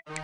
This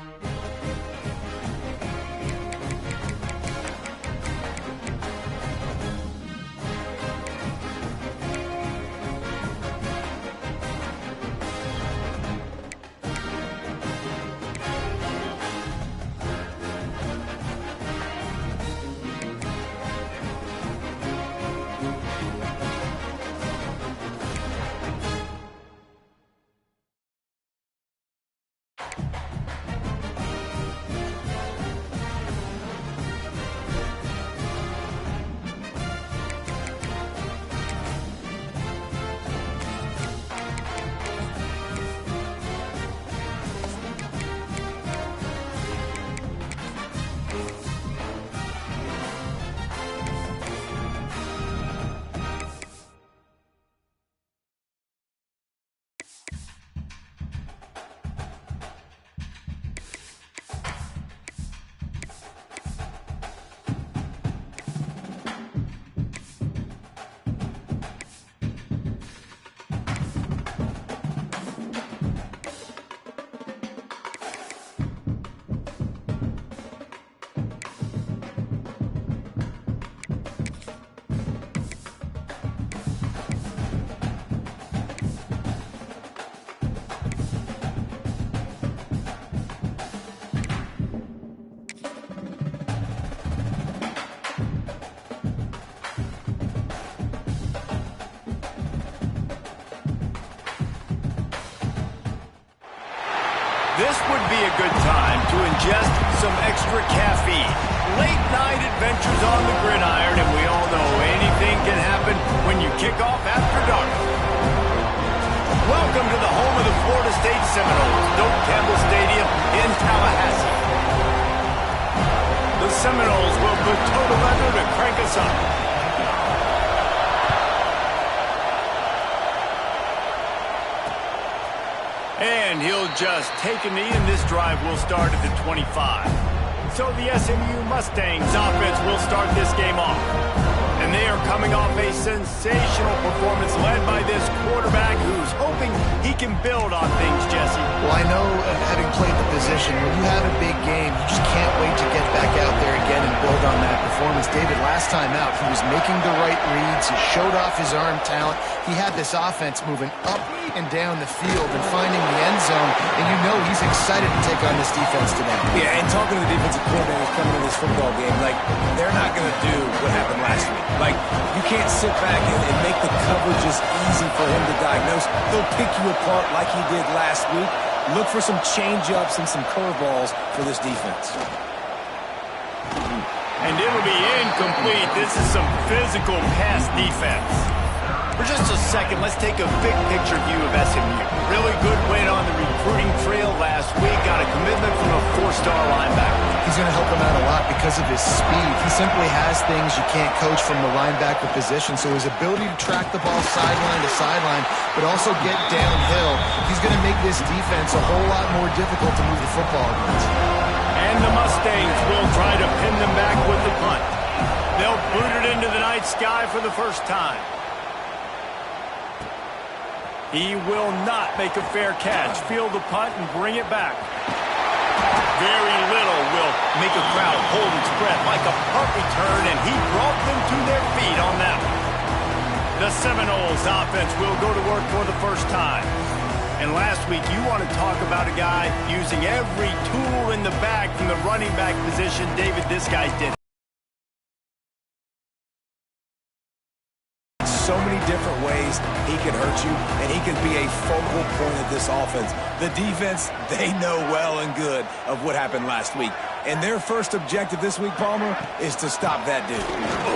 would be a good time to ingest some extra caffeine. Late night adventures on the gridiron, and we all know anything can happen when you kick off after dark. Welcome to the home of the Florida State Seminoles, Doak Campbell Stadium in Tallahassee. The Seminoles will put total leather to crank us up. And he'll just take a knee, and this drive will start at the 25. So the SMU Mustangs offense will start this game off. And they are coming off a sensational performance led by this quarterback who's hoping he can build on things, Jesse. Well, I know, having played the position, when you have a big game, you just can't wait to get back out there again and build on that performance. David, last time out, he was making the right reads. He showed off his arm talent. He had this offense moving up and down the field and finding the end zone, and you know he's excited to take on this defense today. Yeah, and talking to the defensive coordinators coming into this football game, like, they're not going to do what happened last week. Like, you can't sit back and make the coverages easy for him to diagnose. He'll pick you apart like he did last week. Look for some change-ups and some curveballs for this defense. And it'll be incomplete. This is some physical pass defense. For just a second, let's take a big picture view of SMU. Really good win on the recruiting trail last week. Got a commitment from a four-star linebacker. He's going to help him out a lot because of his speed. He simply has things you can't coach from the linebacker position. So his ability to track the ball sideline to sideline, but also get downhill, he's going to make this defense a whole lot more difficult to move the football against. And the Mustangs will try to pin them back with the punt. They'll boot it into the night sky for the first time. He will not make a fair catch. Field the punt and bring it back. Very little will make a crowd hold its breath like a punt return, and he brought them to their feet on that one. The Seminoles offense will go to work for the first time. And last week, you want to talk about a guy using every tool in the bag from the running back position. David, this guy did. So many different ways he can hurt you, and he can be a focal point of this offense. The defense, they know well and good of what happened last week. And their first objective this week, Palmer, is to stop that dude.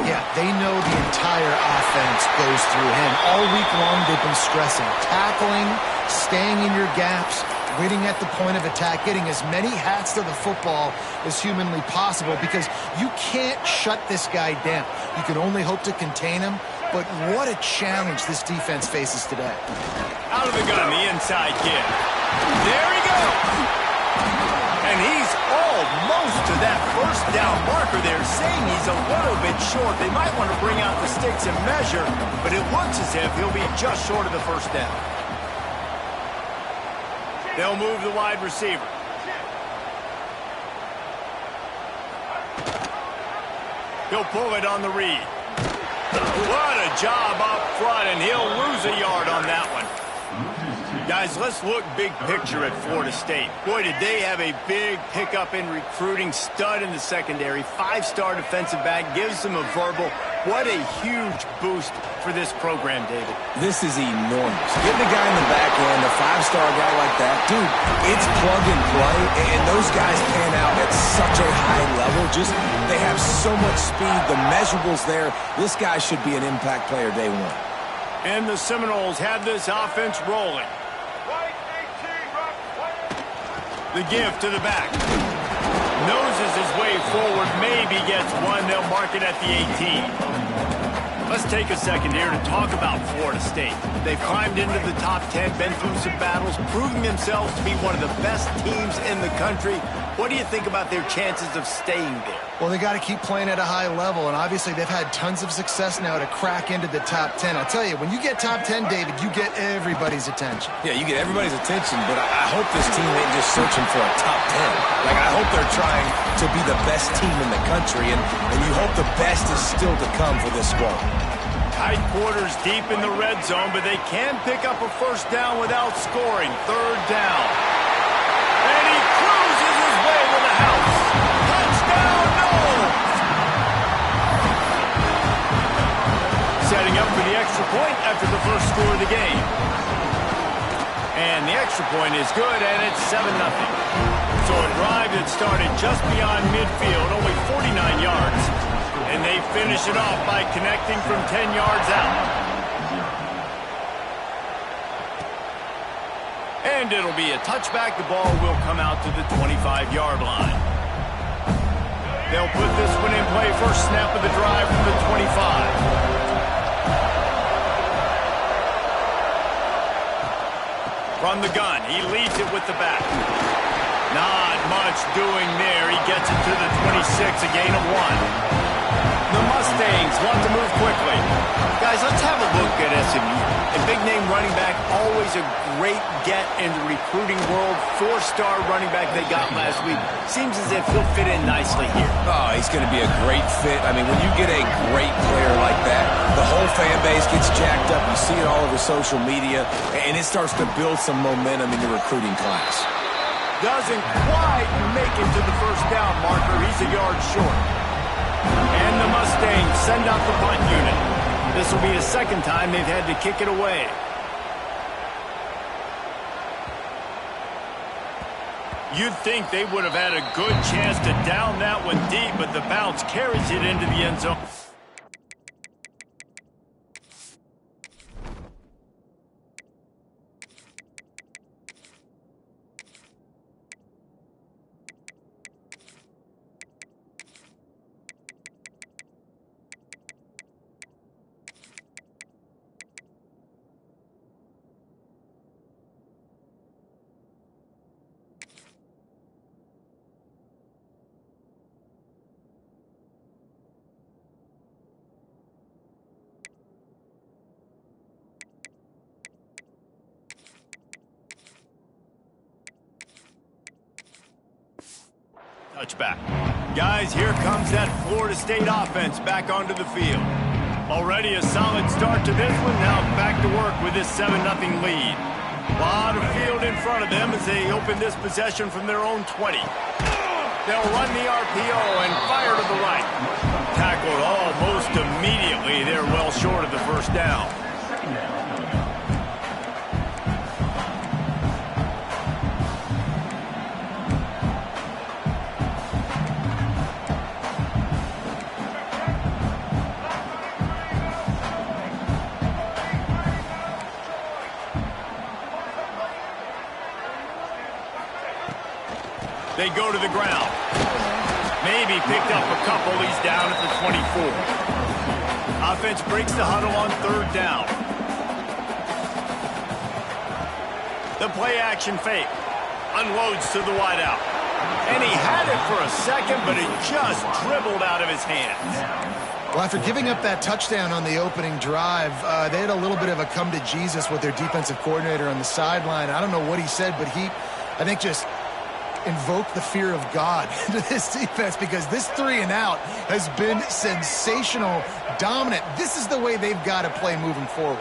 Yeah, they know the entire offense goes through him. All week long, they've been stressing tackling, staying in your gaps, waiting at the point of attack, getting as many hats to the football as humanly possible, because you can't shut this guy down. You can only hope to contain him, but what a challenge this defense faces today. Out of the gun, the inside kid. There he goes! And he's almost to that first down marker there, saying he's a little bit short. They might want to bring out the sticks and measure, but it looks as if he'll be just short of the first down. They'll move the wide receiver. He'll pull it on the read. What a job up front, and he'll lose a yard on that one. Guys, let's look big picture at Florida State. Boy, did they have a big pickup in recruiting. Stud in the secondary. 5-star defensive back. Gives them a verbal. What a huge boost for this program, David. This is enormous. Getting a guy in the back end, a 5-star guy like that, dude, it's plug and play, and those guys pan out at such a high level. Just, they have so much speed. The measurables there. This guy should be an impact player day one. And the Seminoles have this offense rolling. The give to the back. Noses his way forward, maybe gets one. They'll mark it at the 18. Let's take a second here to talk about Florida State. They've climbed into the top 10, been through some battles, proving themselves to be one of the best teams in the country. What do you think about their chances of staying there? Well, they got to keep playing at a high level, and obviously they've had tons of success now to crack into the top 10. I'll tell you, when you get top 10, David, you get everybody's attention. Yeah, you get everybody's attention, but I hope this team ain't just searching for a top 10. Like, I hope they're trying to be the best team in the country, and you hope the best is still to come for this squad. Tight quarters deep in the red zone, but they can pick up a first down without scoring. Third down. And he cruises his way to the house. Touchdown, Noles! Setting up for the extra point after the first score of the game. And the extra point is good, and it's 7-0. So a drive that started just beyond midfield, only 49 yards. And they finish it off by connecting from 10 yards out. And it'll be a touchback. The ball will come out to the 25-yard line. They'll put this one in play. First snap of the drive from the 25. From the gun, he leads it with the back. Not much doing there. He gets it to the 26, a gain of 1. The Mustangs want to move quickly. Guys, let's have a look at SMU. A big-name running back, always a great get in the recruiting world. 4-star running back they got last week. Seems as if he'll fit in nicely here. Oh, he's going to be a great fit. I mean, when you get a great player like that, the whole fan base gets jacked up. You see it all over social media, and it starts to build some momentum in the recruiting class. Doesn't quite make it to the first down marker. He's a yard short. And the Mustangs send out the punt unit. This will be the second time they've had to kick it away. You'd think they would have had a good chance to down that one deep, but the bounce carries it into the end zone. Touchback. Guys, here comes that Florida State offense back onto the field. Already a solid start to this one. Now back to work with this 7-0 lead. A lot of field in front of them as they open this possession from their own 20. They'll run the RPO and fire to the right. Tackled almost immediately. They're well short of the first down. They go to the ground. Maybe picked up a couple. He's down at the 24. Offense breaks the huddle on third down. The play action fake. Unloads to the wideout. And he had it for a second, but it just dribbled out of his hands. Well, after giving up that touchdown on the opening drive, they had a little bit of a come to Jesus with their defensive coordinator on the sideline. I don't know what he said, but he, I think, just invoke the fear of God into this defense because this 3-and-out has been sensational, dominant. This is the way they've got to play moving forward.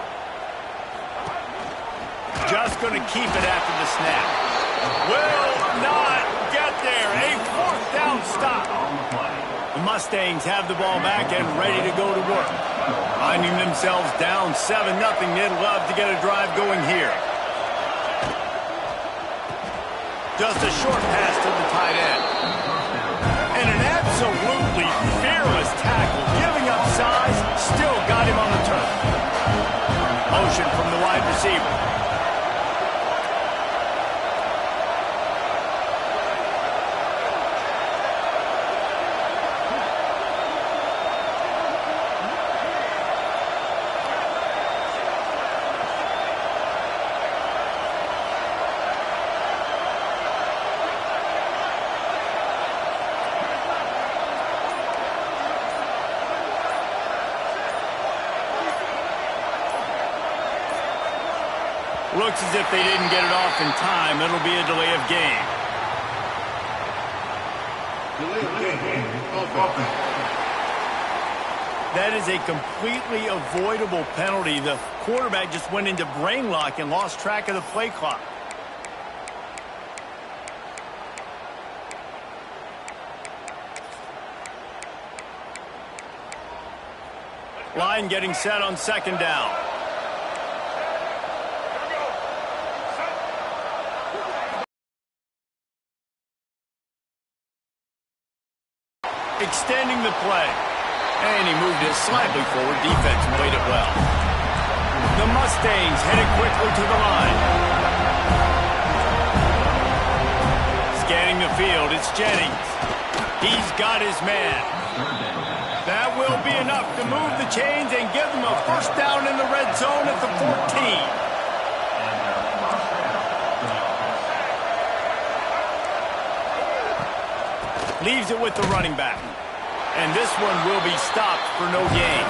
Just going to keep it after the snap. Will not get there. A fourth down stop. The Mustangs have the ball back and ready to go to work. Finding themselves down 7-0, they'd love to get a drive going here. Just a short pass to the tight end. And an absolutely fearless tackle. Giving up size, still got him on the turf. Motion from the wide receiver. Looks as if they didn't get it off in time. It'll be a delay of game. That is a completely avoidable penalty. The quarterback just went into brain lock and lost track of the play clock. Line getting set on second down. Extending the play. And he moved it slightly forward. Defense played it well. The Mustangs headed quickly to the line. Scanning the field, it's Jennings. He's got his man. That will be enough to move the chains and give them a first down in the red zone at the 14. Leaves it with the running back. And this one will be stopped for no gain.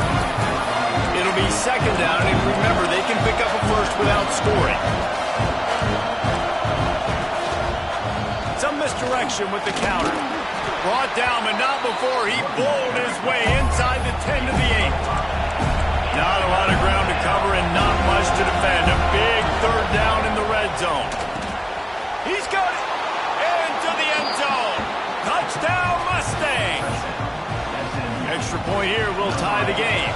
It'll be second down, and remember, they can pick up a first without scoring. Some misdirection with the counter. Brought down, but not before he bowled his way inside the 10 to the 8. Not a lot of ground to cover and not much to defend. A big third down in the red zone. He's got it into the end zone. Touchdown, Mustangs. Extra point here will tie the game.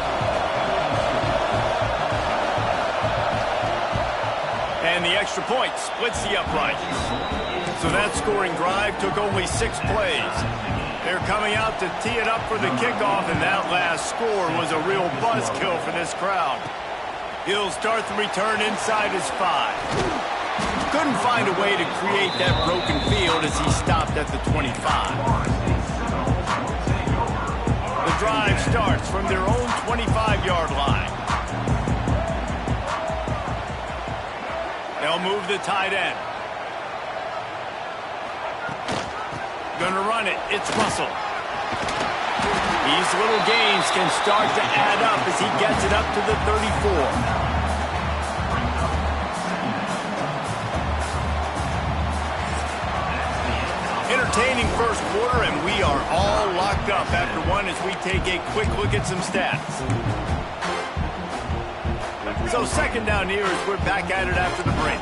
And the extra point splits the uprights. So that scoring drive took only 6 plays. They're coming out to tee it up for the kickoff, and that last score was a real buzzkill for this crowd. He'll start the return inside his 5. Couldn't find a way to create that broken field as he stopped at the 25. The drive starts from their own 25-yard line. They'll move the tight end. Gonna run it. It's Russell. These little gains can start to add up as he gets it up to the 34. Entertaining first quarter, and we are all locked up after one as we take a quick look at some stats. So second down here as we're back at it after the break.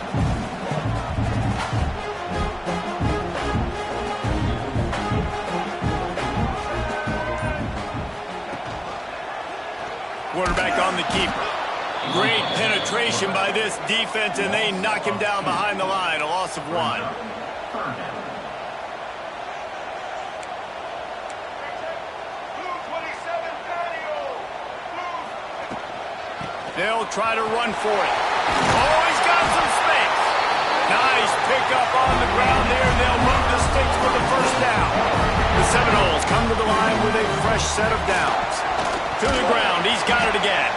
Quarterback on the keeper. Great penetration by this defense, and they knock him down behind the line. A loss of 1. They'll try to run for it. Oh, he's got some space. Nice pickup on the ground there. They'll move the sticks for the first down. The Seminoles come to the line with a fresh set of downs. To the ground, he's got it again.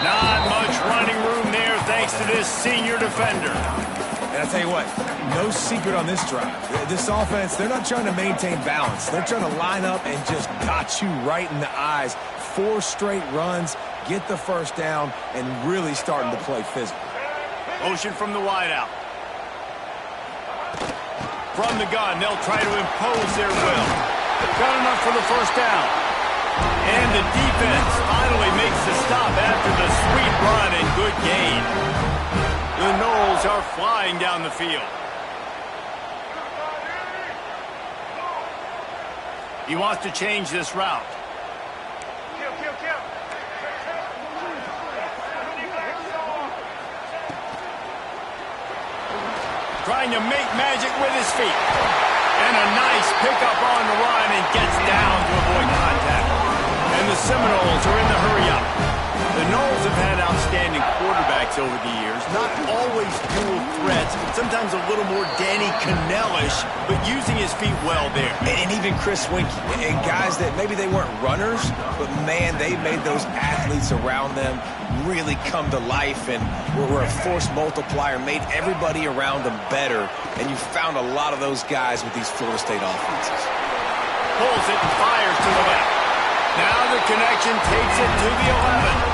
Not much running room there thanks to this senior defender. And I'll tell you what, no secret on this drive. This offense, they're not trying to maintain balance. They're trying to line up and just got you right in the eyes. 4 straight runs, get the first down, and really starting to play physical. Motion from the wideout. From the gun, they'll try to impose their will. Got enough for the first down. And the defense finally makes the stop after the sweet run and good gain. The Noles are flying down the field. He wants to change this route. Trying to make magic with his feet. And a nice pickup on the run and gets down to avoid contact. And the Seminoles are in the hurry-up. The Noles have had outstanding quarterbacks over the years. Not always dual threats. Sometimes a little more Danny Cannell-ish, but using his feet well there. And even Chris Winkie. And guys that maybe they weren't runners, but, man, they made those athletes around them really come to life and were a force multiplier, made everybody around them better. And you found a lot of those guys with these Florida State offenses. Pulls it and fires to the left. Now the connection takes it to the 11.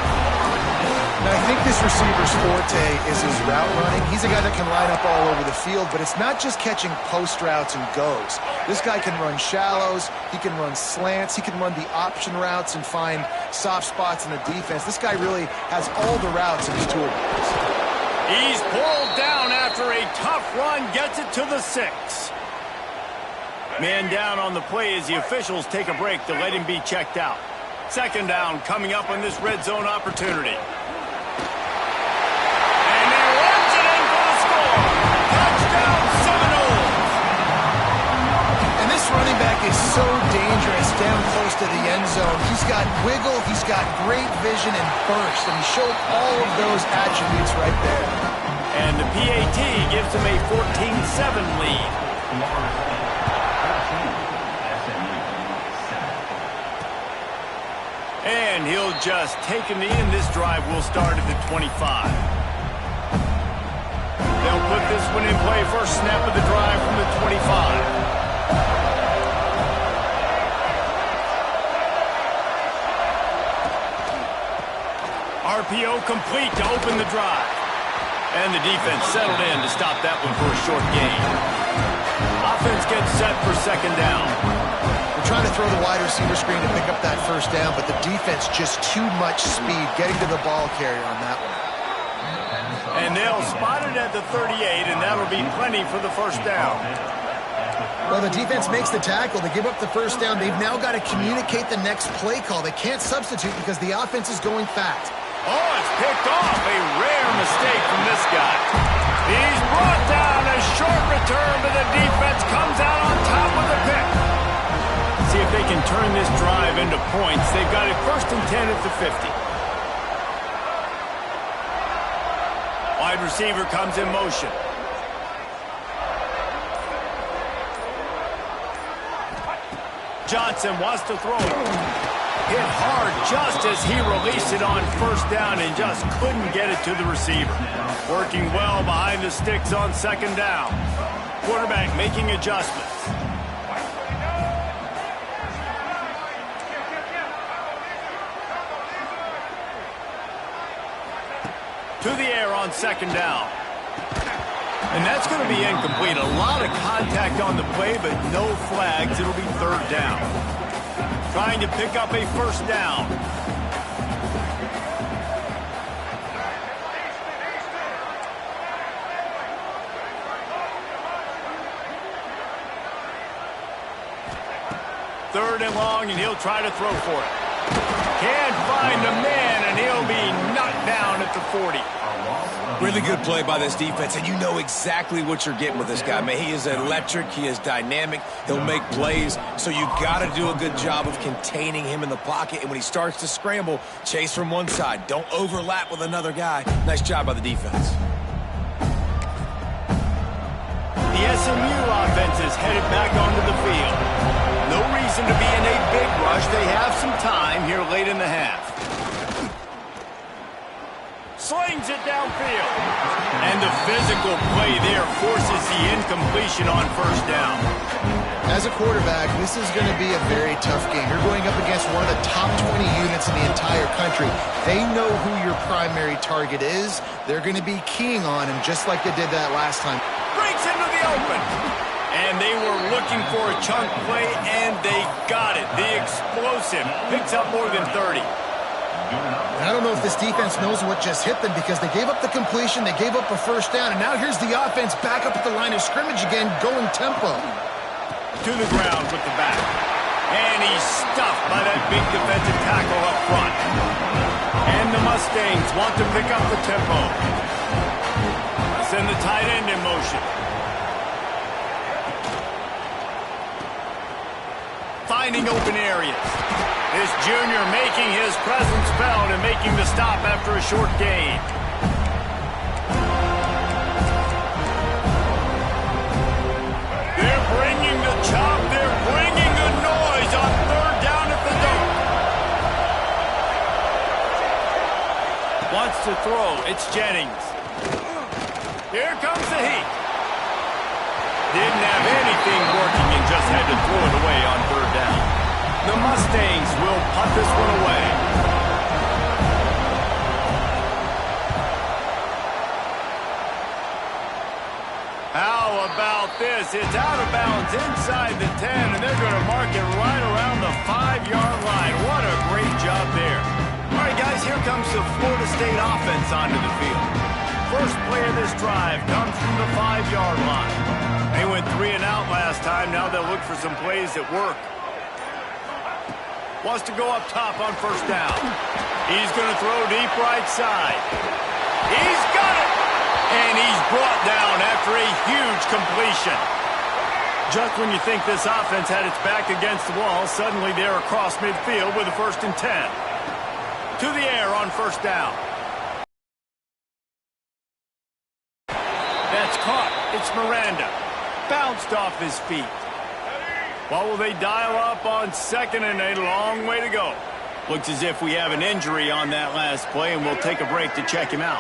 Now, I think this receiver's forte is his route running. He's a guy that can line up all over the field, but it's not just catching post routes and goes. This guy can run shallows, he can run slants, he can run the option routes and find soft spots in the defense. This guy really has all the routes in his toolbox. He's pulled down after a tough run, gets it to the 6. Man down on the play as the officials take a break to let him be checked out. Second down coming up on this red zone opportunity. And he runs it in for the score. Touchdown Seminoles. And this running back is so dangerous down close to the end zone. He's got wiggle, he's got great vision and burst, and he showed all of those attributes right there. And the PAT gives him a 14-7 lead. And he'll just take him in. This drive will start at the 25. They'll put this one in play. First snap of the drive from the 25. RPO complete to open the drive. And the defense settled in to stop that one for a short gain. Offense gets set for second down. Trying to throw the wide receiver screen to pick up that first down, but the defense just too much speed getting to the ball carrier on that one. And they'll spot it at the 38, and that'll be plenty for the first down. Well, the defense makes the tackle. They give up the first down. They've now got to communicate the next play call. They can't substitute because the offense is going fast. Oh, it's picked off. A rare mistake from this guy. He's brought down. A short return, but the defense comes out on top with the pick. See if they can turn this drive into points. They've got it 1st and 10 at the 50. Wide receiver comes in motion. Johnson wants to throw it. Hit hard just as he released it on first down and just couldn't get it to the receiver. Working well behind the sticks on second down. Quarterback making adjustments. To the air on second down. And that's going to be incomplete. A lot of contact on the play, but no flags. It'll be third down. Trying to pick up a first down. Third and long, and he'll try to throw for it. Can't find a man, and he'll be knocked down at the 40. Really good play by this defense, and you know exactly what you're getting with this guy. Man, he is electric. He is dynamic. He'll make plays, so you got to do a good job of containing him in the pocket. And when he starts to scramble, chase from one side. Don't overlap with another guy. Nice job by the defense. The SMU offense is headed back onto the field. No reason to be in a big rush. They have some time here late in the half. Slings it downfield. And the physical play there forces the incompletion on first down. As a quarterback, this is going to be a very tough game. You're going up against one of the top 20 units in the entire country. They know who your primary target is. They're going to be keying on him just like they did that last time. Breaks into the open. And they were looking for a chunk play, and they got it. The explosive picks up more than 30. I don't know if this defense knows what just hit them because they gave up the completion, they gave up a first down, and now here's the offense back up at the line of scrimmage again, going tempo. To the ground with the back. And he's stuffed by that big defensive tackle up front. And the Mustangs want to pick up the tempo. Send the tight end in motion. Finding open areas. This junior making his presence felt and making the stop after a short gain. They're bringing the chop. They're bringing the noise on third down at the dome. Wants to throw. It's Jennings. Here comes the heat. Didn't have anything working and just had to throw it away on third down. The Mustangs will punt this one away. How about this? It's out of bounds inside the 10, and they're going to mark it right around the 5-yard line. What a great job there. All right, guys, here comes the Florida State offense onto the field. First play of this drive comes from the 5-yard line. They went 3 and out last time. Now they'll look for some plays that work. Wants to go up top on first down. He's going to throw deep right side. He's got it! And he's brought down after a huge completion. Just when you think this offense had its back against the wall, suddenly they're across midfield with a 1st and 10. To the air on first down. That's caught. It's Miranda. Bounced off his feet. What will they dial up on second and a long way to go? Looks as if we have an injury on that last play, and we'll take a break to check him out.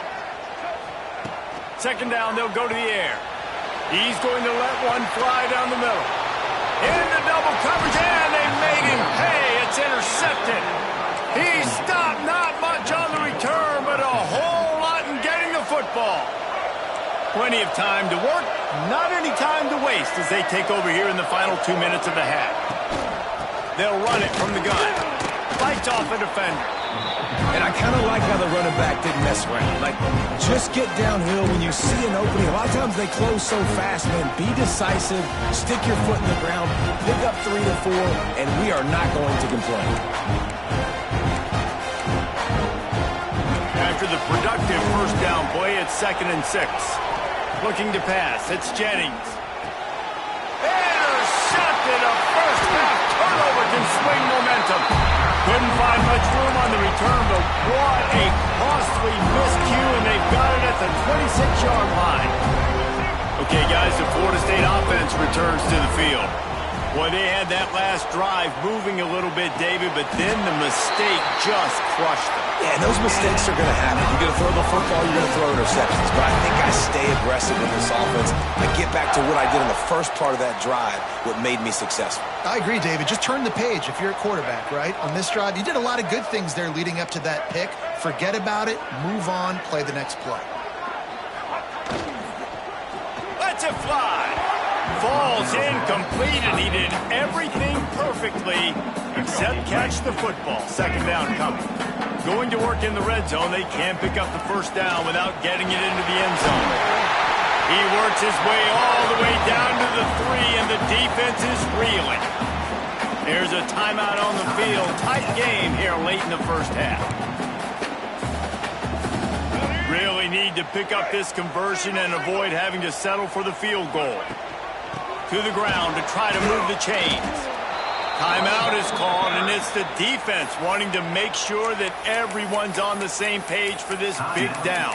Second down, they'll go to the air. He's going to let one fly down the middle. Into double coverage, and they made him pay. It's intercepted. He stopped, not much on the return, but a whole lot in getting the football. Plenty of time to work, not any time to waste as they take over here in the final 2 minutes of the half. They'll run it from the gun. Fights off a defender. And I kind of like how the running back didn't mess around. Like, just get downhill when you see an opening. A lot of times they close so fast, man. Be decisive, stick your foot in the ground, pick up 3 to 4, and we are not going to complain. After the productive first down play, it's 2nd and 6. Looking to pass. It's Jennings. Intercepted. A first half turnover can swing momentum. Couldn't find much room on the return, but what a costly miscue, and they've got it at the 26-yard line. Okay, guys, the Florida State offense returns to the field. Boy, they had that last drive moving a little bit, David, but then the mistake just crushed them. Yeah, and those mistakes are going to happen. You're going to throw the football, you're going to throw interceptions. But I think I stay aggressive in this offense. I get back to what I did in the first part of that drive, what made me successful. I agree, David. Just turn the page if you're a quarterback, right? On this drive, you did a lot of good things there leading up to that pick. Forget about it, move on, play the next play. Lets it fly. Falls incomplete, and he did everything perfectly except catch the football. Second down coming. Going to work in the red zone. They can't pick up the first down without getting it into the end zone. He works his way all the way down to the 3, and the defense is reeling. There's a timeout on the field. Tight game here late in the first half. Really need to pick up this conversion and avoid having to settle for the field goal. To the ground to try to move the chains. Timeout is called, and it's the defense wanting to make sure that everyone's on the same page for this big down.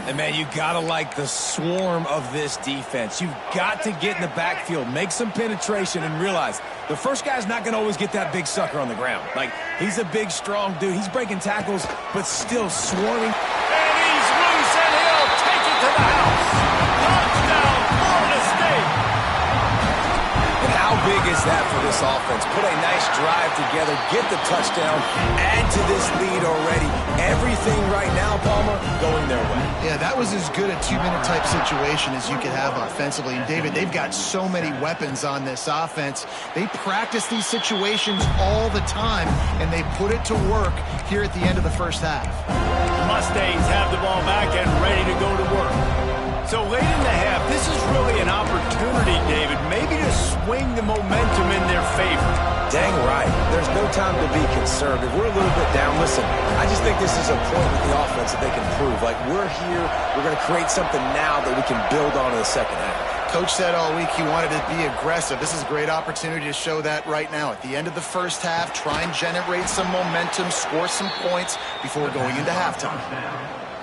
And, man, you got to like the swarm of this defense. You've got to get in the backfield, make some penetration, and realize the first guy's not going to always get that big sucker on the ground. Like, he's a big, strong dude. He's breaking tackles, but still swarming. And he's loose, and he'll take it to the house. Touchdown, Florida State. And how big is that for this offense? Put a nice drive together, get the touchdown, add to this lead already. Everything right now, Palmer, going their way. Yeah, that was as good a two-minute type situation as you could have offensively. And, David, they've got so many weapons on this offense. They practice these situations all the time, and they put it to work here at the end of the first half. Mustangs have the ball back and ready to go to work. So late in the half, this is really an opportunity, David, maybe to swing the momentum in their favor. Dang right. There's no time to be concerned. If we're a little bit down, listen, I just think this is a point with the offense that they can prove. Like, we're here, we're going to create something now that we can build on in the second half. Coach said all week he wanted to be aggressive. This is a great opportunity to show that right now. At the end of the first half, try and generate some momentum, score some points before going into halftime.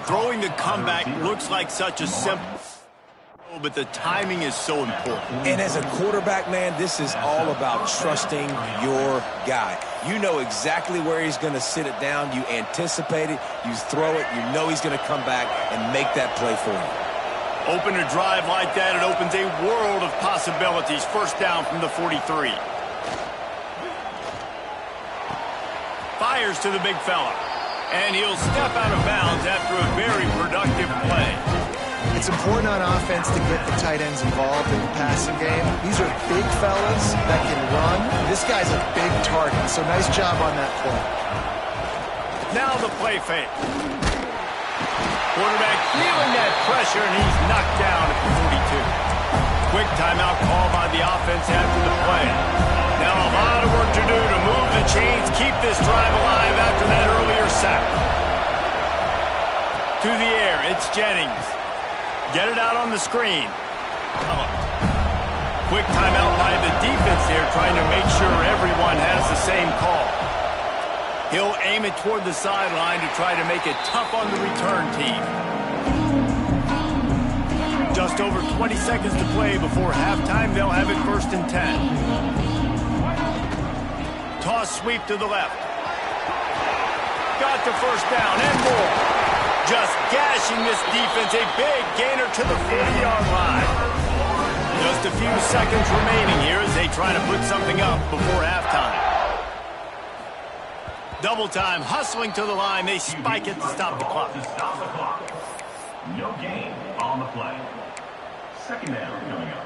Throwing the comeback looks like such a simple, but the timing is so important. And as a quarterback, man, this is all about trusting your guy. You know exactly where he's going to sit it down. You anticipate it. You throw it. You know he's going to come back and make that play for you. Open a drive like that, it opens a world of possibilities. First down from the 43. Fires to the big fella. And he'll step out of bounds after a very productive play. It's important on offense to get the tight ends involved in the passing game. These are big fellas that can run. This guy's a big target, so nice job on that play. Now the play fake. Quarterback feeling that pressure, and he's knocked down at the 42. Quick timeout call by the offense after the play. Now a lot of work to do to move the chains, keep this drive alive after that earlier sack. To the air, it's Jennings. Get it out on the screen. Quick timeout by the defense here, trying to make sure everyone has the same call. He'll aim it toward the sideline to try to make it tough on the return team. Just over 20 seconds to play before halftime. They'll have it 1st and 10. Toss sweep to the left. Got the first down and more. Just gashing this defense. A big gainer to the 40-yard line. Just a few seconds remaining here as they try to put something up before halftime. Double time, hustling to the line. They spike it to stop the clock. No gain on the play. Second down coming up.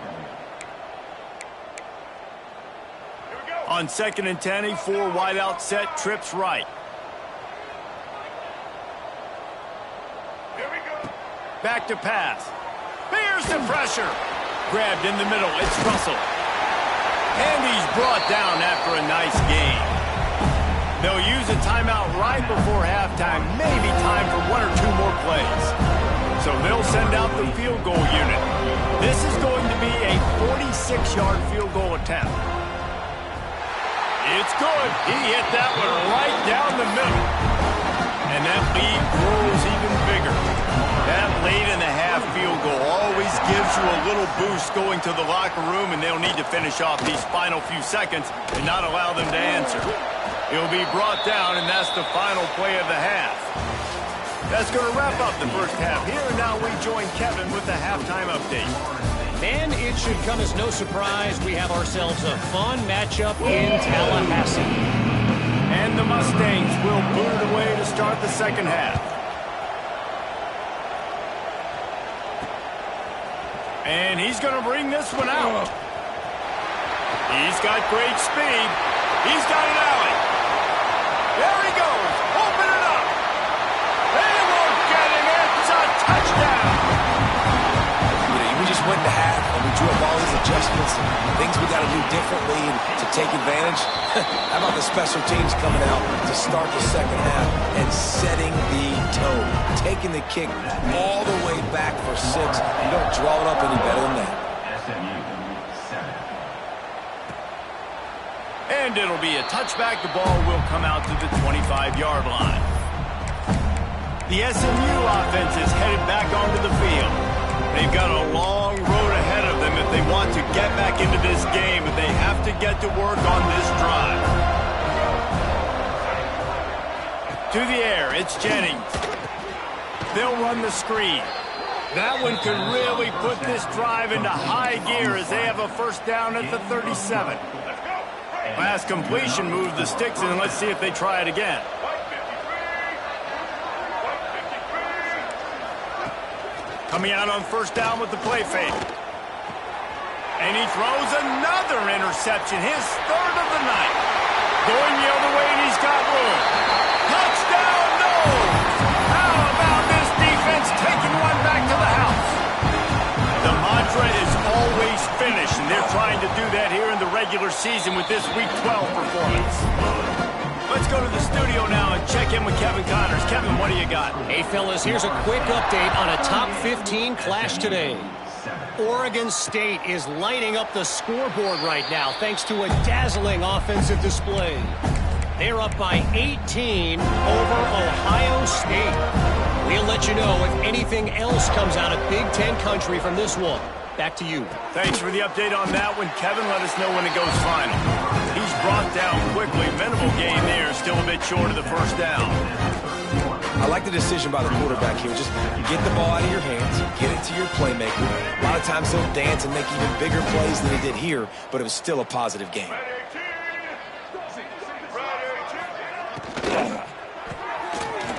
On 2nd and 10, a 4 wide out set, trips right. Back to pass. Here's the pressure. Grabbed in the middle. It's Russell. And he's brought down after a nice gain. They'll use a timeout right before halftime. Maybe time for 1 or 2 more plays. So they'll send out the field goal unit. This is going to be a 46-yard field goal attempt. It's good. He hit that one right down the middle. And that lead grows even bigger. That late-in-the-half field goal always gives you a little boost going to the locker room, and they'll need to finish off these final few seconds and not allow them to answer. He'll be brought down, and that's the final play of the half. That's going to wrap up the first half. Here and now we join Kevin with the halftime update. And it should come as no surprise, we have ourselves a fun matchup in Tallahassee. And the Mustangs will boot it away to start the second half. And he's going to bring this one out. He's got great speed. He's got an alley. There he goes. Open it up. They won't get him. It's a touchdown. We just went to half and we drew up all these adjustments and things we got to do differently to take advantage. How about the special teams coming out to start the second half and setting the tone, taking the kick all the way back for 6. You don't draw it up any better than that. And it'll be a touchback. The ball will come out to the 25-yard line. The SMU offense is headed back onto the field. They've got a long road ahead of them if they want to get back into this game, but they have to get to work on this drive. To the air, it's Jennings. They'll run the screen. That one could really put this drive into high gear as they have a first down at the 37. Last completion moved the sticks in. Let's see if they try it again. Coming out on first down with the play fake. And he throws another interception, his third of the night. Going the other way, and he's got room. Touchdown, Noles! How about this defense taking one back to the house? The mantra is always finish, and they're trying to do that here in the regular season with this Week 12 performance. Let's go to the studio now and check in with Kevin Connors. Kevin, what do you got? Hey, fellas, here's a quick update on a top 15 clash today. Oregon State is lighting up the scoreboard right now thanks to a dazzling offensive display. They're up by 18 over Ohio State. We'll let you know if anything else comes out of Big Ten country from this one. Back to you. Thanks for the update on that one, Kevin. Let us know when it goes final. He's brought down quickly. Minimal gain there. Still a bit short of the first down. I like the decision by the quarterback here. Just get the ball out of your hands, get it to your playmaker. A lot of times he'll dance and make even bigger plays than he did here, but it was still a positive game.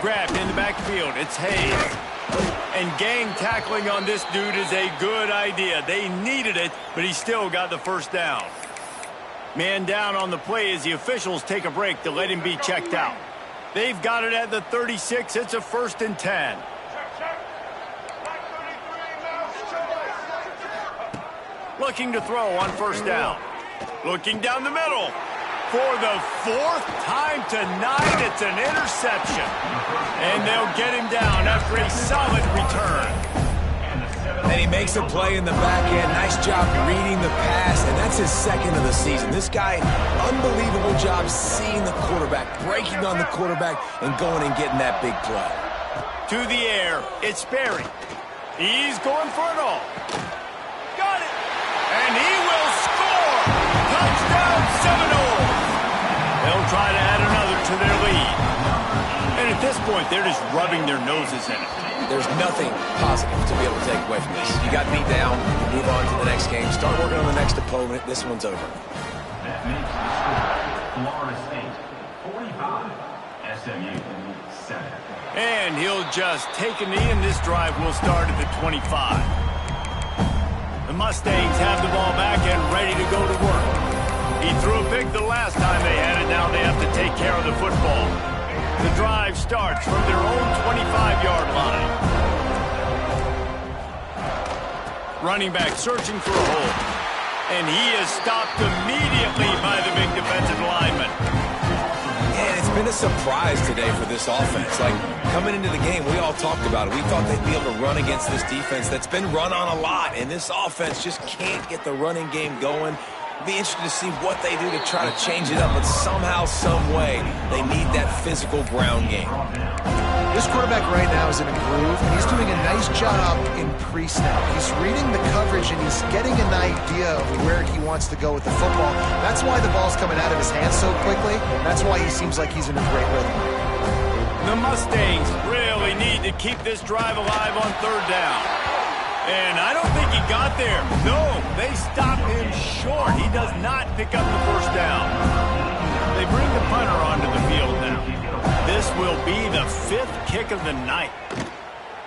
Grabbed in the backfield. It's Hayes. And gang tackling on this dude is a good idea. They needed it, but he still got the first down. Man down on the play as the officials take a break to let him be checked out. They've got it at the 36. It's a 1st and 10. Looking to throw on first down. Looking down the middle. For the 4th time tonight, it's an interception. And they'll get him down after a solid return. And he makes a play in the back end. Nice job reading the pass, and that's his 2nd of the season. This guy, unbelievable job seeing the quarterback, breaking on the quarterback, and going and getting that big play. To the air, it's Sperry. He's going for it all. Got it. And he will score. Touchdown, Seminoles. They'll try to add another to their lead. And at this point, they're just rubbing their noses in it. There's nothing positive to be able to take away from this. You got beat down, you move on to the next game, start working on the next opponent. This one's over. That makes the score Florida State 45, SMU 7. And he'll just take a knee, and this drive will start at the 25. The Mustangs have the ball back and ready to go to work. He threw a pick the last time they had it. Now they have to take care of the football. The drive starts from their own 25-yard line. Running back searching for a hole. And he is stopped immediately by the big defensive lineman. And it's been a surprise today for this offense. Like, coming into the game, we all talked about it. We thought they'd be able to run against this defense that's been run on a lot. And this offense just can't get the running game going. Be interested to see what they do to try to change it up, but somehow, some way, they need that physical ground game. This quarterback right now is in a groove, and he's doing a nice job in pre-snap. He's reading the coverage, and he's getting an idea of where he wants to go with the football. That's why the ball's coming out of his hands so quickly. That's why he seems like he's in a great rhythm. The Mustangs really need to keep this drive alive on 3rd down. And I don't think he got there. No, they stopped him short. He does not pick up the first down. They bring the punter onto the field now. This will be the 5th kick of the night.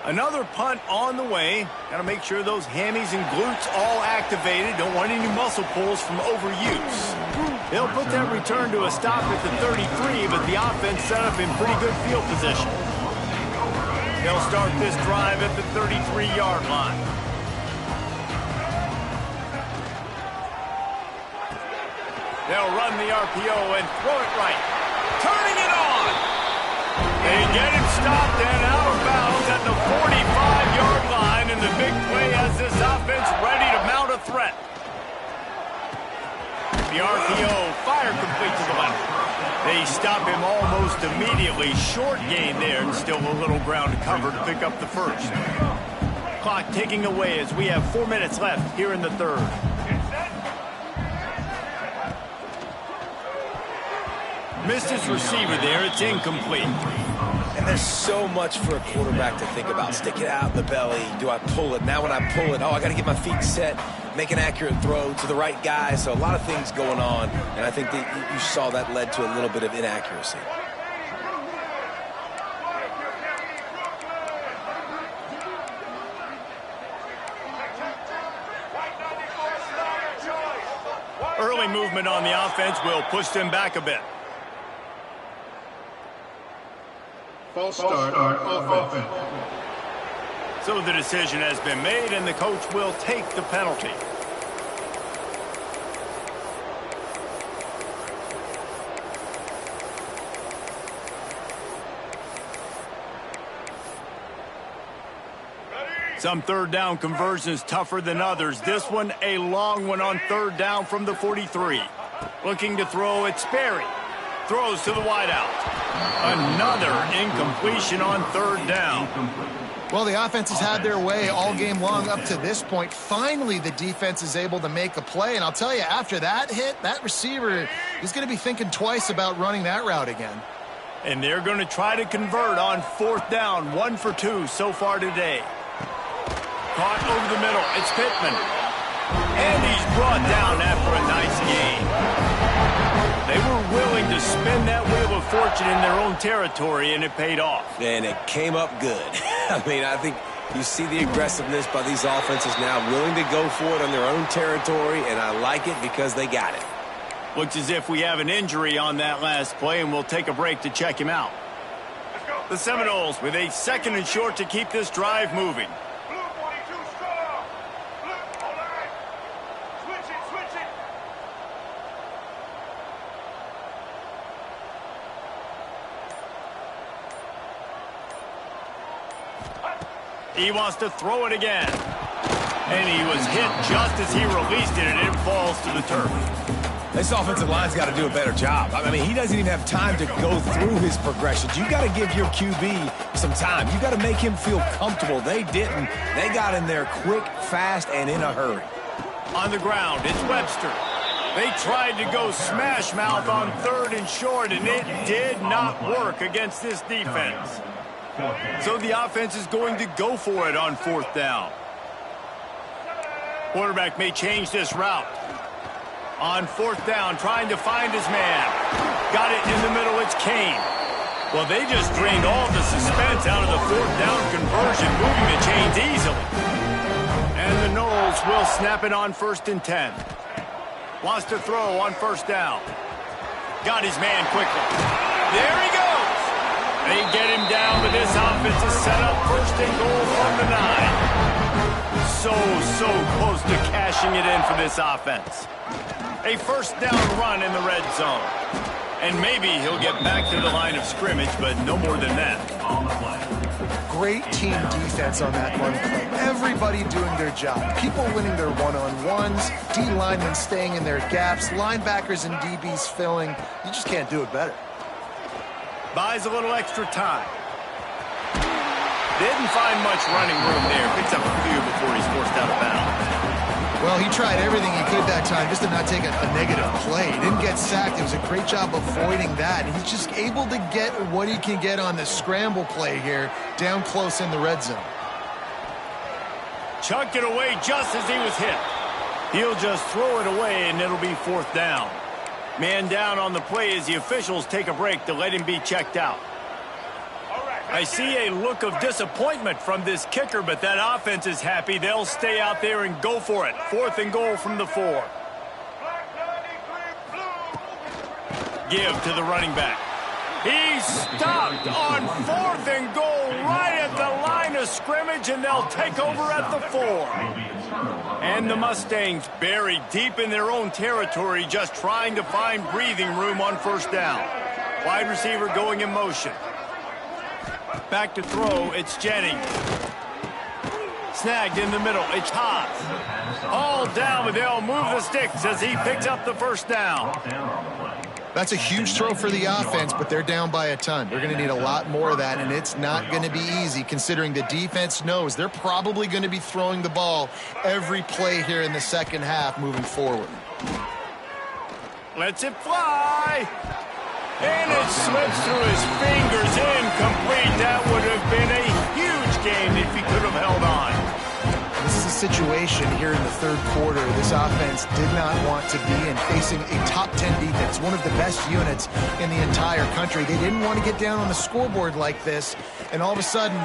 Another punt on the way. Got to make sure those hammies and glutes all activated. Don't want any muscle pulls from overuse. They'll put that return to a stop at the 33, but the offense set up in pretty good field position. They'll start this drive at the 33-yard line. They'll run the RPO and throw it right. Turning it on. They get him stopped and out of bounds at the 45-yard line, and the big play has this offense ready to mount a threat. The RPO fire complete to the left. They stop him almost immediately. Short gain there, and still a little ground to cover to pick up the first. Clock ticking away as we have 4 minutes left here in the 3rd. Missed his receiver there. It's incomplete. And there's so much for a quarterback to think about. Stick it out in the belly. Do I pull it? Now when I pull it, oh, I got to get my feet set. make an accurate throw to the right guy. So a lot of things going on, and I think that you saw that led to a little bit of inaccuracy. Early movement on the offense will push them back a bit. False start on offense. So the decision has been made, and the coach will take the penalty. Some third down conversions tougher than others. This one, a long one on third down from the 43. Looking to throw, it's Sperry. Throws to the wideout. Another incompletion on third down. Well, the offense has had their way all game long up to this point. Finally, the defense is able to make a play. And I'll tell you, after that hit, that receiver is going to be thinking twice about running that route again. And they're going to try to convert on fourth down. 1 for 2 so far today. Caught over the middle. It's Pittman. And he's brought down after a nice gain. They were willing to spin that wheel of fortune in their own territory, and it paid off. And it came up good. I mean, I think you see the aggressiveness by these offenses now, willing to go for it on their own territory, and I like it because they got it. Looks as if we have an injury on that last play, and we'll take a break to check him out. The Seminoles with a second and short to keep this drive moving. He wants to throw it again. And he was hit just as he released it, and it falls to the turf. This offensive line's got to do a better job. I mean, he doesn't even have time to go through his progressions. You got to give your QB some time. You got to make him feel comfortable. They didn't. They got in there quick, fast, and in a hurry. On the ground, it's Webster. They tried to go smash mouth on third and short, and it did not work against this defense. So the offense is going to go for it on fourth down. Quarterback may change this route. On fourth down, trying to find his man. Got it in the middle, it's Kane. Well, they just drained all the suspense out of the fourth down conversion, moving the chains easily. And the Noles will snap it on 1st and 10. Wants to throw on first down. Got his man quickly. There he goes. They get him down, but this offense is set up 1st and goal from the 9. So close to cashing it in for this offense. A first down run in the red zone. And maybe he'll get back to the line of scrimmage, but no more than that. Great team defense on that run play. Everybody doing their job. People winning their one-on-ones, D linemen staying in their gaps, linebackers and DBs filling. You just can't do it better. Buys a little extra time. Didn't find much running room there. Picks up a few before he's forced out of bounds. Well, he tried everything he could that time just to not take a negative play. He didn't get sacked. It was a great job avoiding that. And he's just able to get what he can get on the scramble play here down close in the red zone. Chucked it away just as he was hit. He'll just throw it away, and it'll be fourth down. Man down on the play as the officials take a break to let him be checked out. I see a look of disappointment from this kicker, but that offense is happy. They'll stay out there and go for it. 4th and goal from the 4. Give to the running back. He's stopped on 4th and goal right at the line of scrimmage, and they'll take over at the 4. And the Mustangs buried deep in their own territory, just trying to find breathing room on first down. Wide receiver going in motion. Back to throw, it's Jennings. Snagged in the middle, it's Haas. All down, but they'll move the sticks as he picks up the first down. That's a huge throw for the offense, but they're down by a ton. They're going to need a lot more of that, and it's not going to be easy considering the defense knows they're probably going to be throwing the ball every play here in the second half moving forward. Lets it fly. And it slips through his fingers, incomplete. That would have been a huge gain if he could have held on. This is a situation here in the third quarter this offense did not want to be in, facing a top 10 defense, one of the best units in the entire country. They didn't want to get down on the scoreboard like this and all of a sudden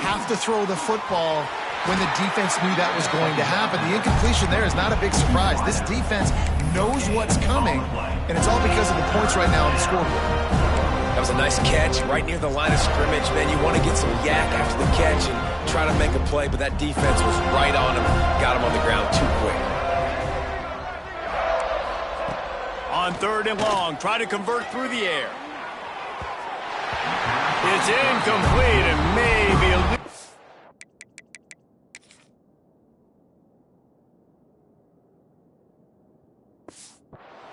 have to throw the football when the defense knew that was going to happen. The incompletion there is not a big surprise. This defense knows what's coming, and it's all because of the points right now on the scoreboard. That was a nice catch right near the line of scrimmage, man. You want to get some yak after the catch and try to make a play, but that defense was right on him, got him on the ground too quick. On 3rd and long, try to convert through the air. It's incomplete and maybe a little.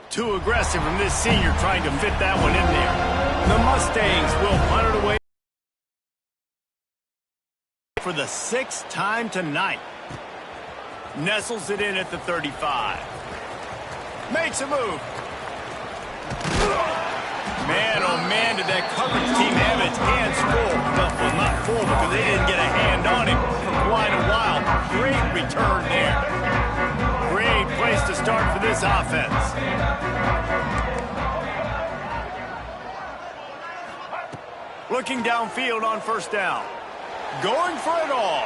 Too aggressive from this senior trying to fit that one in there. The Mustangs will punt it away for the 6th time tonight. Nestles it in at the 35. Makes a move. Man, oh man, did that coverage team have its hands full. Well, not full because they didn't get a hand on him for quite a while. Great return there. Great place to start for this offense. Looking downfield on 1st down. Going for it all.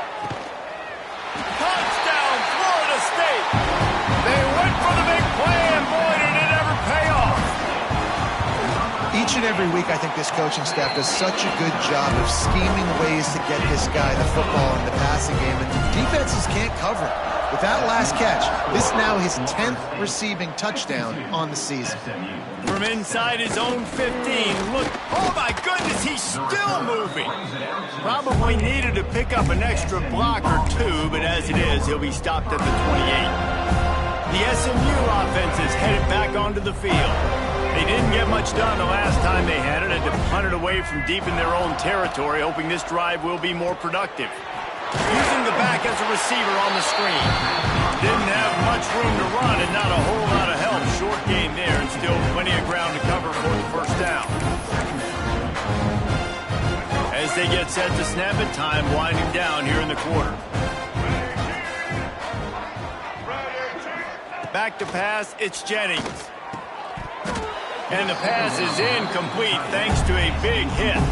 Touchdown, Florida State. They went for the big play, and boy, did it ever pay off. Each and every week, I think this coaching staff does such a good job of scheming ways to get this guy the football in the passing game, and defenses can't cover it. With that last catch, this is now his 10th receiving touchdown on the season. From inside his own 15, look, oh my goodness, he's still moving. Probably needed to pick up an extra block or two, but as it is, he'll be stopped at the 28. The SMU offense is headed back onto the field. They didn't get much done the last time they had it, and to punt it away from deep in their own territory, hoping this drive will be more productive. Using the back as a receiver on the screen. Didn't have much room to run and not a whole lot of help. Short gain there and still plenty of ground to cover for the 1st down. As they get set to snap it, time winding down here in the quarter. Back to pass, it's Jennings. And the pass is incomplete thanks to a big hit.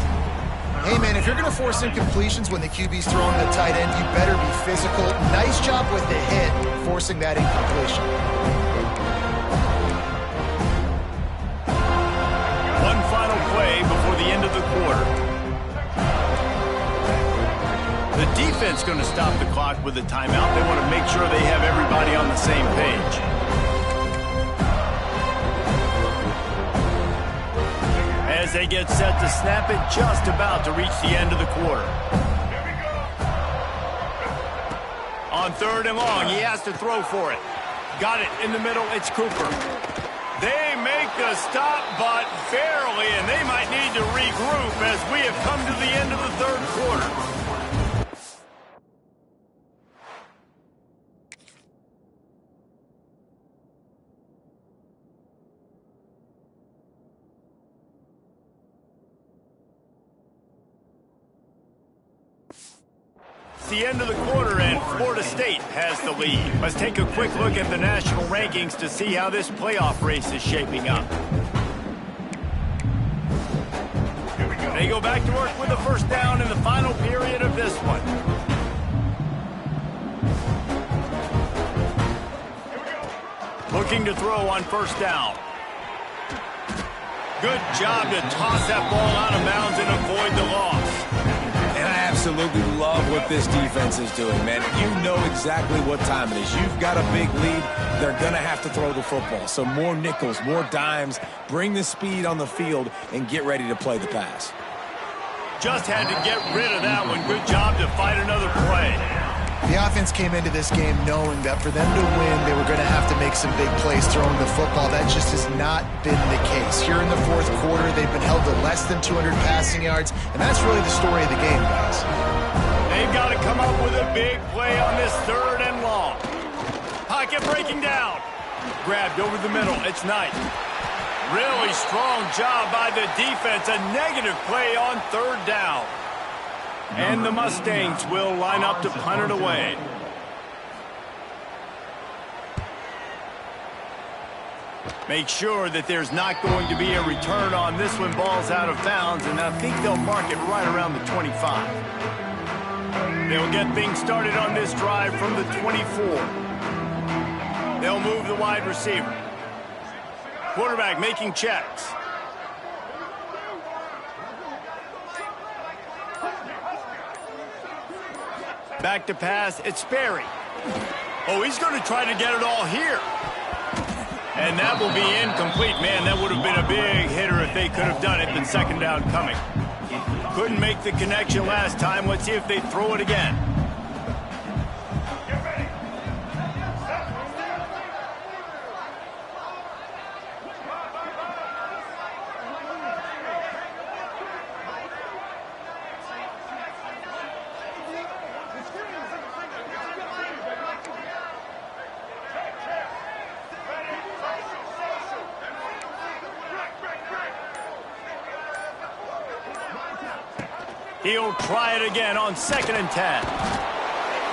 Hey, man, if you're going to force incompletions when the QB's throwing the tight end, you better be physical. Nice job with the hit, forcing that incompletion. One final play before the end of the quarter. The defense going to stop the clock with a timeout. They want to make sure they have everybody on the same page. As they get set to snap it, just about to reach the end of the quarter. On 3rd and long, he has to throw for it. Got it in the middle, it's Cooper. They make the stop, but barely, and they might need to regroup as we have come to the end of the 3rd quarter. The end of the quarter, and Florida State has the lead. Let's take a quick look at the national rankings to see how this playoff race is shaping up. They go back to work with the 1st down in the final period of this one. Looking to throw on 1st down. Good job to toss that ball out of bounds and avoid the loss. And I absolutely love what this defense is doing, man. You know exactly what time it is. You've got a big lead. They're going to have to throw the football. So more nickels, more dimes, bring the speed on the field, and get ready to play the pass. Just had to get rid of that one. Good job to fight another play. The offense came into this game knowing that for them to win, they were going to have to make some big plays throwing the football. That just has not been the case. Here in the 4th quarter, they've been held to less than 200 passing yards, and that's really the story of the game, guys. They've got to come up with a big play on this 3rd and long. Pocket breaking down. Grabbed over the middle. It's Knight. Really strong job by the defense. A negative play on 3rd down. And the Mustangs will line up to punt it away. Make sure that there's not going to be a return on this when ball's out of bounds, and I think they'll mark it right around the 25. They'll get things started on this drive from the 24. They'll move the wide receiver. Quarterback making checks. Back to pass, it's Sperry. Oh, he's going to try to get it all here. And that will be incomplete. Man, that would have been a big hitter if they could have done it, but second down coming. Couldn't make the connection last time. Let's see if they throw it again. He'll try it again on 2nd and 10.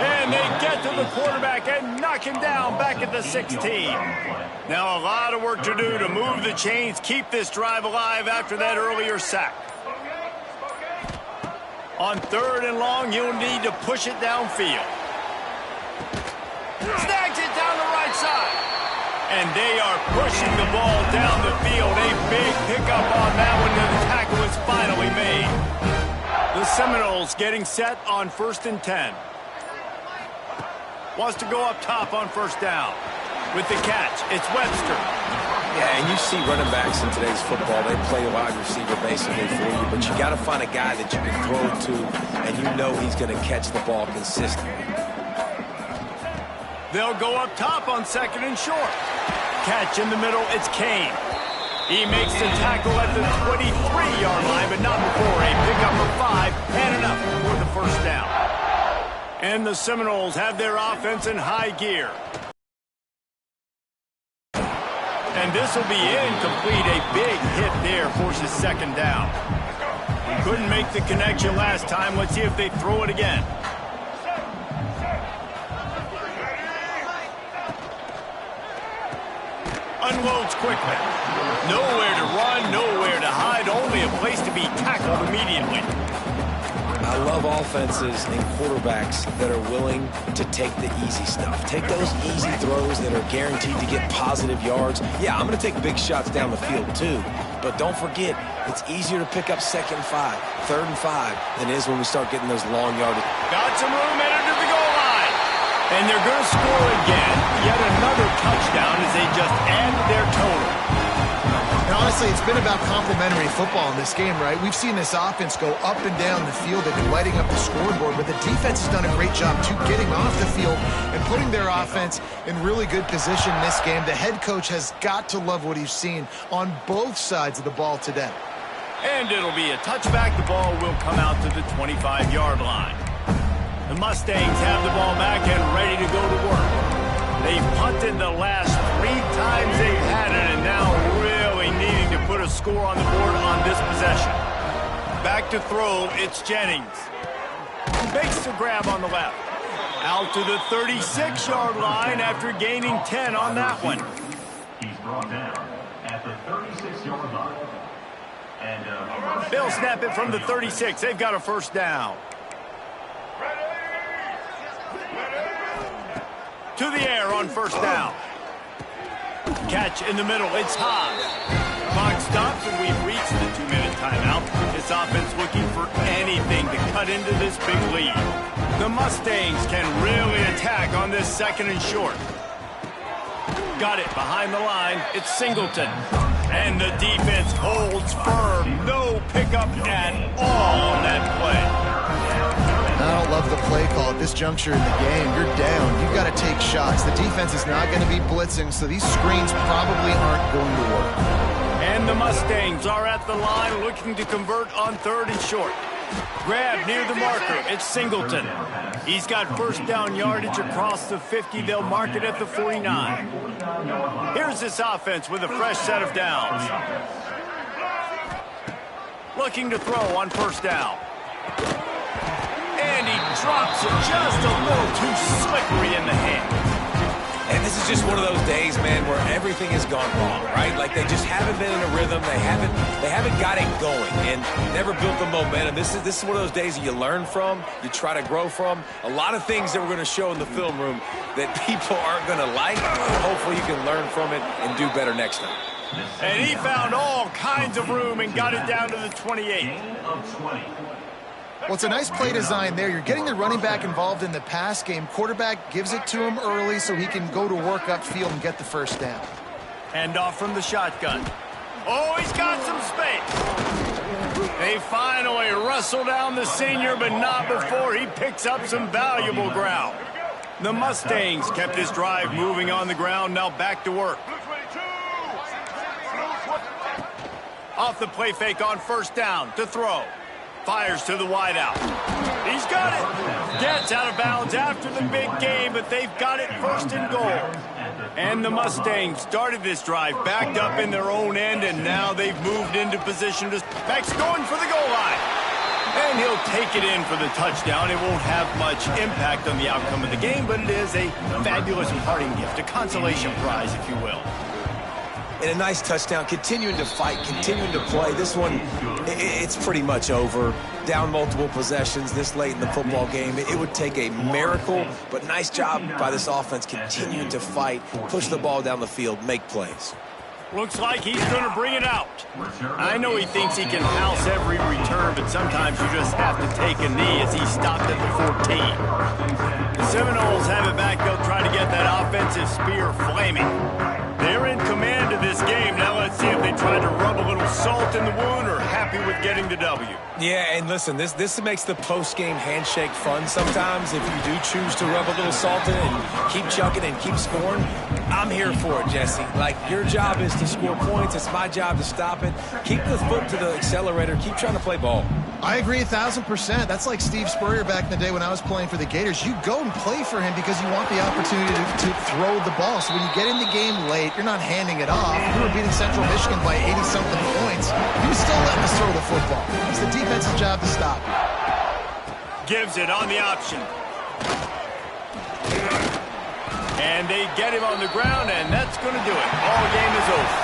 And they get to the quarterback and knock him down back at the 16. Now a lot of work to do to move the chains, keep this drive alive after that earlier sack. On 3rd and long, you'll need to push it downfield. Snags it down the right side. And they are pushing the ball down the field. A big pickup on that one, and the tackle is finally made. The Seminoles getting set on 1st and 10. Wants to go up top on 1st down. With the catch, it's Webster. Yeah, and you see running backs in today's football, they play a wide receiver basically for you, but you got to find a guy that you can throw to, and you know he's going to catch the ball consistently. They'll go up top on 2nd and short. Catch in the middle, it's Kane. He makes the tackle at the 23-yard line, but not before a pickup of 5 and enough for the 1st down. And the Seminoles have their offense in high gear. And this will be incomplete. A big hit there forces 2nd down. Couldn't make the connection last time. Let's see if they throw it again. Unloads quickly. Nowhere to run, nowhere to hide, only a place to be tackled immediately. I love offenses and quarterbacks that are willing to take the easy stuff. Take those easy throws that are guaranteed to get positive yards. Yeah, I'm going to take big shots down the field too. But don't forget, it's easier to pick up 2nd and 5, 3rd and 5 than it is when we start getting those long yardage. Got some room headed to the goal line. And they're going to score again. Yet another touchdown as they just add to their total. And honestly, it's been about complementary football in this game, right? We've seen this offense go up and down the field. They've been lighting up the scoreboard, but the defense has done a great job, too, getting off the field and putting their offense in really good position in this game. The head coach has got to love what he's seen on both sides of the ball today. And it'll be a touchback. The ball will come out to the 25-yard line. The Mustangs have the ball back and ready to go to work. They've punted the last 3 times they've had it, and now really needing to put a score on the board on this possession. Back to throw, it's Jennings. Makes the grab on the left. Out to the 36-yard line after gaining 10 on that one. He's brought down at the 36-yard line. And they'll snap it from the 36. They've got a 1st down. To the air on 1st down. Catch in the middle, it's Haas. Clock stops and we've reached the 2-minute timeout. This offense looking for anything to cut into this big lead. The Mustangs can really attack on this 2nd and short. Got it behind the line, it's Singleton. And the defense holds firm. No pickup at all on that play. I don't love the play call at this juncture in the game. You're down. You've got to take shots. The defense is not going to be blitzing, so these screens probably aren't going to work. And the Mustangs are at the line looking to convert on 3rd and short. Grab near the marker. It's Singleton. He's got 1st down yardage across the 50. They'll mark it at the 49. Here's this offense with a fresh set of downs. Looking to throw on 1st down. And he drops it just a little too slippery in the hand. And this is just one of those days, man, where everything has gone wrong, right? Like they just haven't been in a rhythm. They haven't got it going and never built the momentum. This is one of those days that you learn from, you try to grow from. A lot of things that we're going to show in the film room that people aren't going to like. Hopefully you can learn from it and do better next time. And he found all kinds of room and got it down to the 28. Well, it's a nice play design there. You're getting the running back involved in the pass game. Quarterback gives it to him early so he can go to work upfield and get the first down. Hand off from the shotgun. Oh, he's got some space. They finally wrestle down the senior, but not before he picks up some valuable ground. The Mustangs kept this drive moving on the ground, now back to work. Off the play fake on first down to throw. Fires to the wideout. He's got it. Gets out of bounds after the big game, but they've got it first and goal. And the Mustangs started this drive backed up in their own end, and now they've moved into position to... Beck's going for the goal line. And he'll take it in for the touchdown. It won't have much impact on the outcome of the game, but it is a fabulous parting gift, a consolation prize, if you will. And a nice touchdown, continuing to fight, continuing to play. This one, it's pretty much over. Down multiple possessions this late in the football game. It would take a miracle, but nice job by this offense continuing to fight, push the ball down the field, make plays. Looks like he's going to bring it out. I know he thinks he can house every return, but sometimes you just have to take a knee as he stopped at the 14. The Seminoles have it back. They'll try to get that offensive spear flaming. They're in command of this game. Now let's see if they try to rub a little salt in the wound or happy with getting the W. Yeah, and listen, this makes the post-game handshake fun sometimes. If you do choose to rub a little salt in and keep chucking and keep scoring, I'm here for it, Jesse. Like, your job is to score points. It's my job to stop it. Keep the foot to the accelerator. Keep trying to play ball. I agree 1,000%. That's like Steve Spurrier back in the day when I was playing for the Gators. You go and play for him because you want the opportunity to throw the ball. So when you get in the game late, you're not handing it off. If you were beating Central Michigan by 80-something points, you still letting us throw the football. It's the defense's job to stop you. Gives it on the option. And they get him on the ground, and that's going to do it. Ball game is over.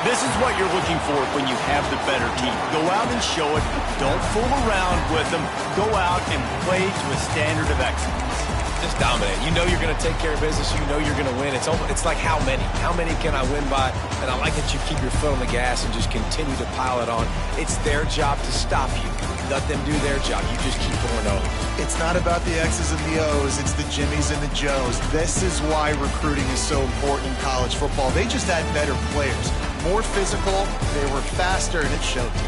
This is what you're looking for when you have the better team. Go out and show it. Don't fool around with them. Go out and play to a standard of excellence. Just dominate. You know you're going to take care of business. You know you're going to win. It's like how many? How many can I win by? And I like that you keep your foot on the gas and just continue to pile it on. It's their job to stop you. Let them do their job. You just keep going on. It's not about the X's and the O's. It's the Jimmies and the Joes. This is why recruiting is so important in college football. They just had better players. More physical, they were faster, and it showed today.